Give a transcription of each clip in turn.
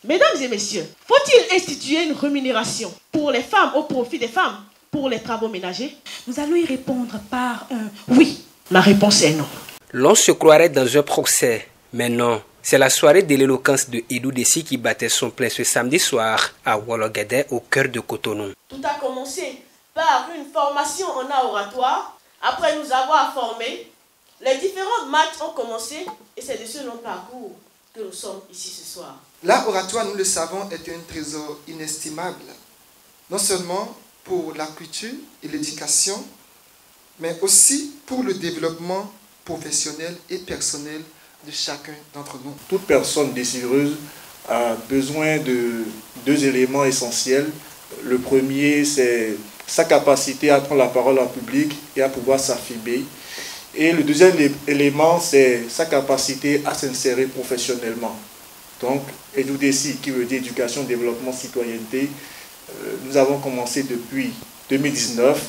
Mesdames et messieurs, faut-il instituer une rémunération pour les femmes au profit des femmes pour les travaux ménagers? Nous allons y répondre par un oui. Ma réponse est non. L'on se croirait dans un procès, mais non. C'est la soirée de l'éloquence de Edou Dessi qui battait son plein ce samedi soir à Wollo-Guédé, au cœur de Cotonou. Tout a commencé par une formation en art oratoire. Après nous avoir formés, les différents matchs ont commencé et c'est de ce long parcours que nous sommes ici ce soir. L'art oratoire, nous le savons, est un trésor inestimable, non seulement pour la culture et l'éducation, mais aussi pour le développement professionnel et personnel de chacun d'entre nous. Toute personne désireuse a besoin de deux éléments essentiels. Le premier, c'est sa capacité à prendre la parole en public et à pouvoir s'affirmer. Et le deuxième élément, c'est sa capacité à s'insérer professionnellement. Donc, Edou Dessi, qui veut dire éducation, développement, citoyenneté, nous avons commencé depuis 2019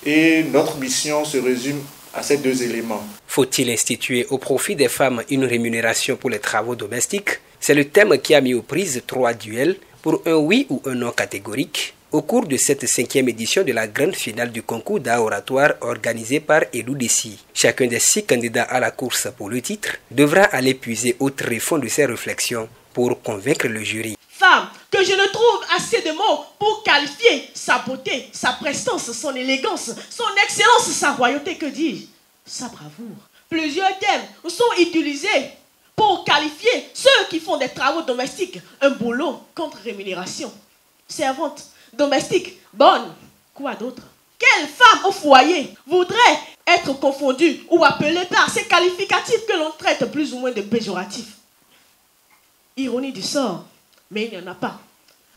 et notre mission se résume à ces deux éléments. Faut-il instituer au profit des femmes une rémunération pour les travaux domestiques? C'est le thème qui a mis aux prises 3 duels pour un oui ou un non catégorique au cours de cette 5e édition de la grande finale du concours d'art oratoire organisé par Edou Dessi. Chacun des 6 candidats à la course pour le titre devra aller puiser au tréfonds de ses réflexions pour convaincre le jury. Femme, que je ne trouve assez de mots pour qualifier sa beauté, sa prestance, son élégance, son excellence, sa royauté, que dis-je, sa bravoure. Plusieurs termes sont utilisés pour qualifier ceux qui font des travaux domestiques. Un boulot contre rémunération. Servante, domestique, bonne, quoi d'autre? Quelle femme au foyer voudrait être confondue ou appelée par ces qualificatifs que l'on traite plus ou moins de péjoratifs? Ironie du sort, mais il n'y en a pas.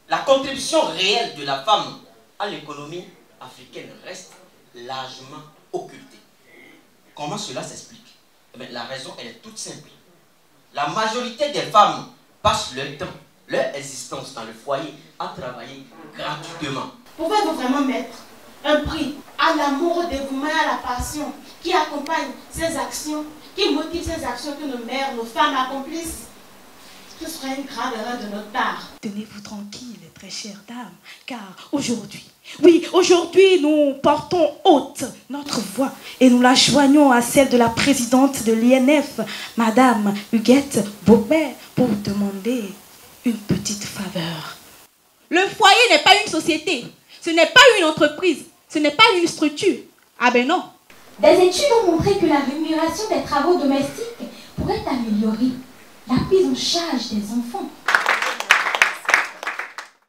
La contribution réelle de la femme à l'économie africaine reste largement occultée. Comment cela s'explique? La raison, elle est toute simple. La majorité des femmes passent leur temps, leur existence dans le foyer à travailler gratuitement. Pouvez-vous vraiment mettre un prix à l'amour, au dévouement, à la passion qui accompagne ces actions, qui motive ces actions que nos mères, nos femmes accomplissent? Ce serait une grave erreur de notre part. Tenez-vous tranquille, très chère dame, car aujourd'hui, oui, aujourd'hui, nous portons haute notre voix et nous la joignons à celle de la présidente de l'INF, Madame Huguette Bobet, pour demander une petite faveur. Le foyer n'est pas une société, ce n'est pas une entreprise, ce n'est pas une structure. Ah ben non. Des études ont montré que la rémunération des travaux domestiques pourrait améliorer la prise en charge des enfants.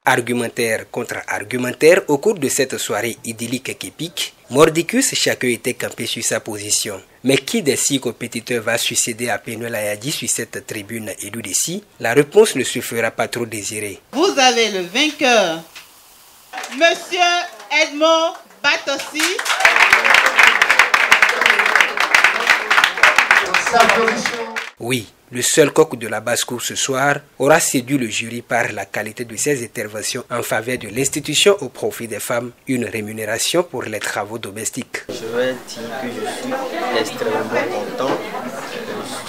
Argumentaire contre argumentaire, au cours de cette soirée idyllique et épique, mordicus, chacun était campé sur sa position. Mais qui des 6 compétiteurs va succéder à Pénuel Ayadi sur cette tribune Edou Dessi? La réponse ne se fera pas trop désirer. Vous avez le vainqueur, Monsieur Edmond Batossi. Oui, le seul coq de la basse-cour ce soir aura séduit le jury par la qualité de ses interventions en faveur de l'institution au profit des femmes, une rémunération pour les travaux domestiques. Je vais dire que je suis extrêmement content.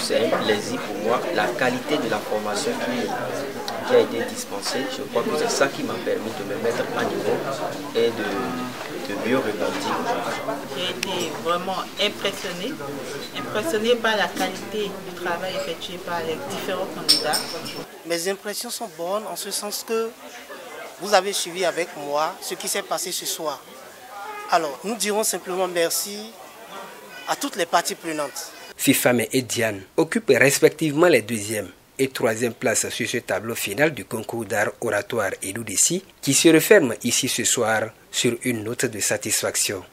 C'est un plaisir pour moi. La qualité de la formation qui a été dispensée, je crois que c'est ça qui m'a permis de me mettre à niveau et de mieux rebondir aujourd'hui. J'ai été vraiment impressionné par la qualité du travail effectué par les différents candidats. Mes impressions sont bonnes en ce sens que vous avez suivi avec moi ce qui s'est passé ce soir. Alors, nous dirons simplement merci à toutes les parties prenantes. Fifame et Diane occupent respectivement les 2e et 3e places sur ce tableau final du concours d'art oratoire Edou Dessi qui se referme ici ce soir sur une note de satisfaction.